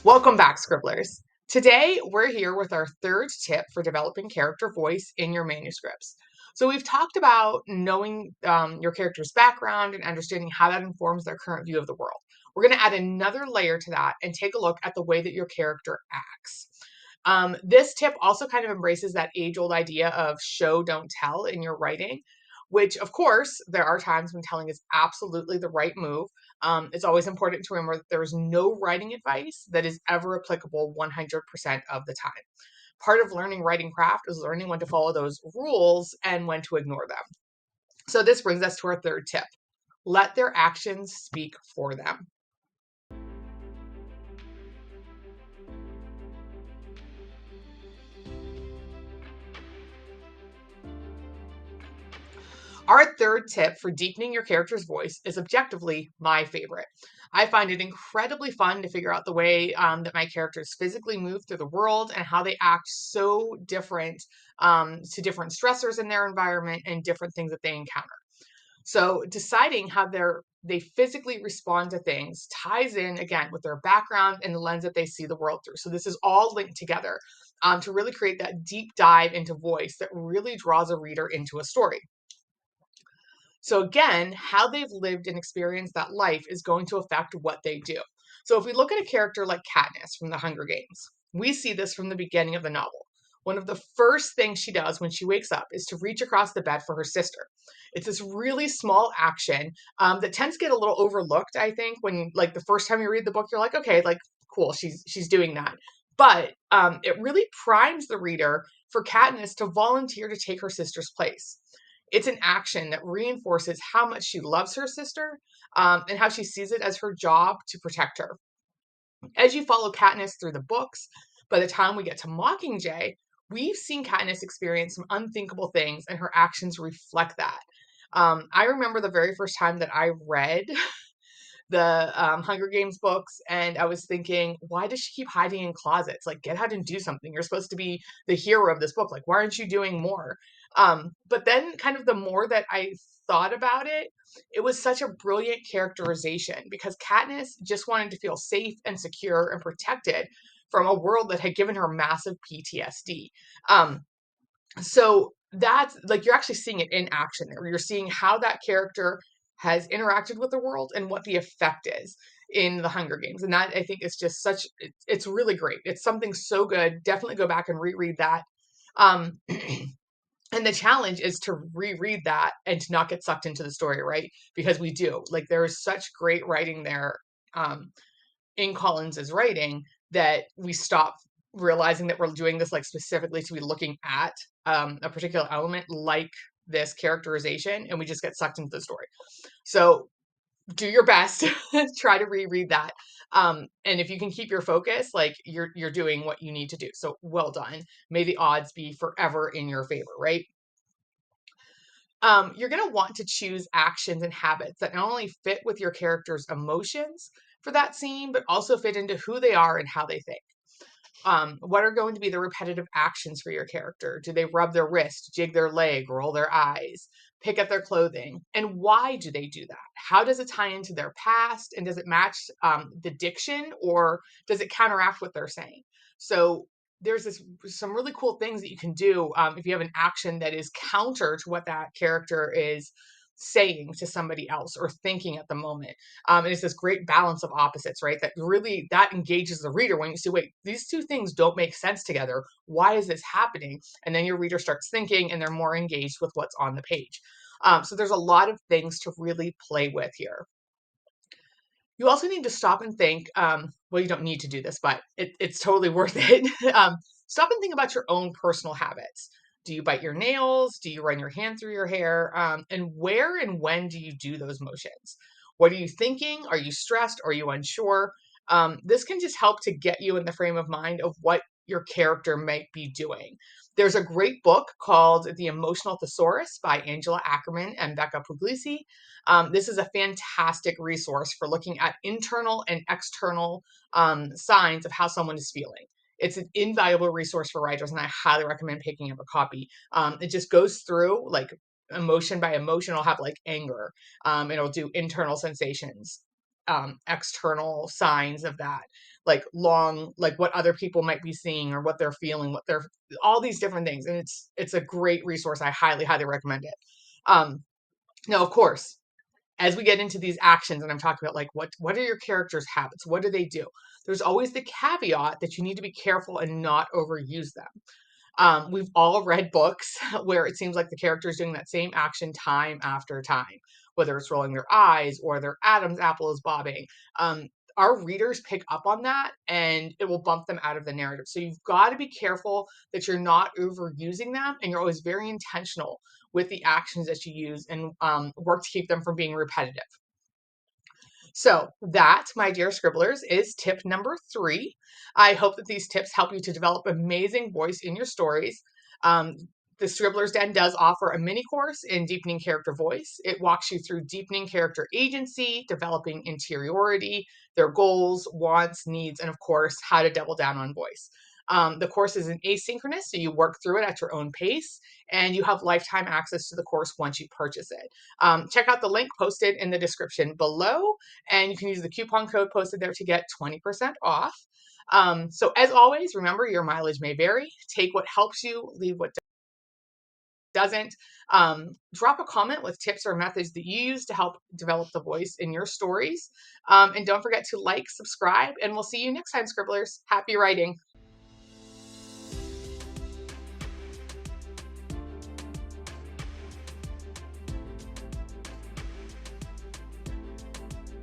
Welcome back, Scribblers. Today, we're here with our third tip for developing character voice in your manuscripts. So, we've talked about knowing your character's background and understanding how that informs their current view of the world. We're going to add another layer to that and take a look at the way that your character acts. This tip also kind of embraces that age old idea of show, don't tell in your writing, which, of course, there are times when telling is absolutely the right move. It's always important to remember that there is no writing advice that is ever applicable 100% of the time. Part of learning writing craft is learning when to follow those rules and when to ignore them. So, this brings us to our third tip: let their actions speak for them. Our third tip for deepening your character's voice is objectively my favorite. I find it incredibly fun to figure out the way that my characters physically move through the world and how they act so different to different stressors in their environment and different things that they encounter. So deciding how they physically respond to things ties in again with their background and the lens that they see the world through. So this is all linked together to really create that deep dive into voice that really draws a reader into a story. So again, how they've lived and experienced that life is going to affect what they do. So if we look at a character like Katniss from the Hunger Games, we see this from the beginning of the novel. One of the first things she does when she wakes up is to reach across the bed for her sister. It's this really small action that tends to get a little overlooked, I think, when like the first time you read the book, you're like, okay, like cool, she's doing that. But it really primes the reader for Katniss to volunteer to take her sister's place. It's an action that reinforces how much she loves her sister and how she sees it as her job to protect her. As you follow Katniss through the books, by the time we get to Mockingjay, we've seen Katniss experience some unthinkable things, and her actions reflect that. I remember the very first time that I read the Hunger Games books, and I was thinking, why does she keep hiding in closets? Like, get out and do something. You're supposed to be the hero of this book. Like, why aren't you doing more? But then, kind of the more that I thought about it, it was such a brilliant characterization because Katniss just wanted to feel safe and secure and protected from a world that had given her massive PTSD. So that's like you're actually seeing it in action there. You're seeing how that character has interacted with the world and what the effect is in the Hunger Games. And that I think is just it's really great. It's something so good. Definitely go back and reread that. Um and the challenge is to reread that and to not get sucked into the story, right? Because we do. Like there is such great writing there. In Collins's writing that we stop realizing that we're doing this like specifically to be looking at a particular element like this characterization, and we just get sucked into the story. So do your best, try to reread that. And if you can keep your focus, like you're doing what you need to do. So well done. May the odds be forever in your favor, right? You're going to want to choose actions and habits that not only fit with your character's emotions for that scene, but also fit into who they are and how they think. What are going to be the repetitive actions for your character? Do they rub their wrist, jig their leg, roll their eyes, pick at their clothing? And why do they do that? How does it tie into their past? And does it match the diction, or does it counteract what they're saying? So there's some really cool things that you can do if you have an action that is counter to what that character is saying to somebody else or thinking at the moment. And it's this great balance of opposites, right? That really that engages the reader when you say, wait, these two things don't make sense together. Why is this happening? And then your reader starts thinking and they're more engaged with what's on the page. So there's a lot of things to really play with here. You also need to stop and think. Well, you don't need to do this, but it's totally worth it. Stop and think about your own personal habits. Do you bite your nails? Do you run your hand through your hair? And where and when do you do those motions? What are you thinking? Are you stressed? Are you unsure? This can just help to get you in the frame of mind of what your character might be doing. There's a great book called The Emotional Thesaurus by Angela Ackerman and Becca Puglisi. This is a fantastic resource for looking at internal and external signs of how someone is feeling. It's an invaluable resource for writers, and I highly recommend picking up a copy. It just goes through like emotion by emotion. It'll have like anger. It'll do internal sensations. external signs of that, like what other people might be seeing or what they're feeling, all these different things. And it's a great resource. I highly, highly recommend it. Now, of course, as we get into these actions and I'm talking about like what are your characters' habits? What do they do? There's always the caveat that you need to be careful and not overuse them. We've all read books where it seems like the character is doing that same action time after time, whether it's rolling their eyes or their Adam's apple is bobbing. Our readers pick up on that and it will bump them out of the narrative. So you've got to be careful that you're not overusing them and you're always very intentional with the actions that you use and work to keep them from being repetitive. So that, my dear scribblers, is tip number 3. I hope that these tips help you to develop amazing voice in your stories. Um, the Scribblers Den does offer a mini course in deepening character voice. It walks you through deepening character agency, developing interiority, their goals, wants, needs, and of course, how to double down on voice. The course is an asynchronous, so you work through it at your own pace, and you have lifetime access to the course once you purchase it. Check out the link posted in the description below, and you can use the coupon code posted there to get 20% off. So as always, remember your mileage may vary. Take what helps you, leave what doesn't. Drop a comment with tips or methods that you use to help develop the voice in your stories. And don't forget to like, subscribe, and we'll see you next time, Scribblers. Happy writing.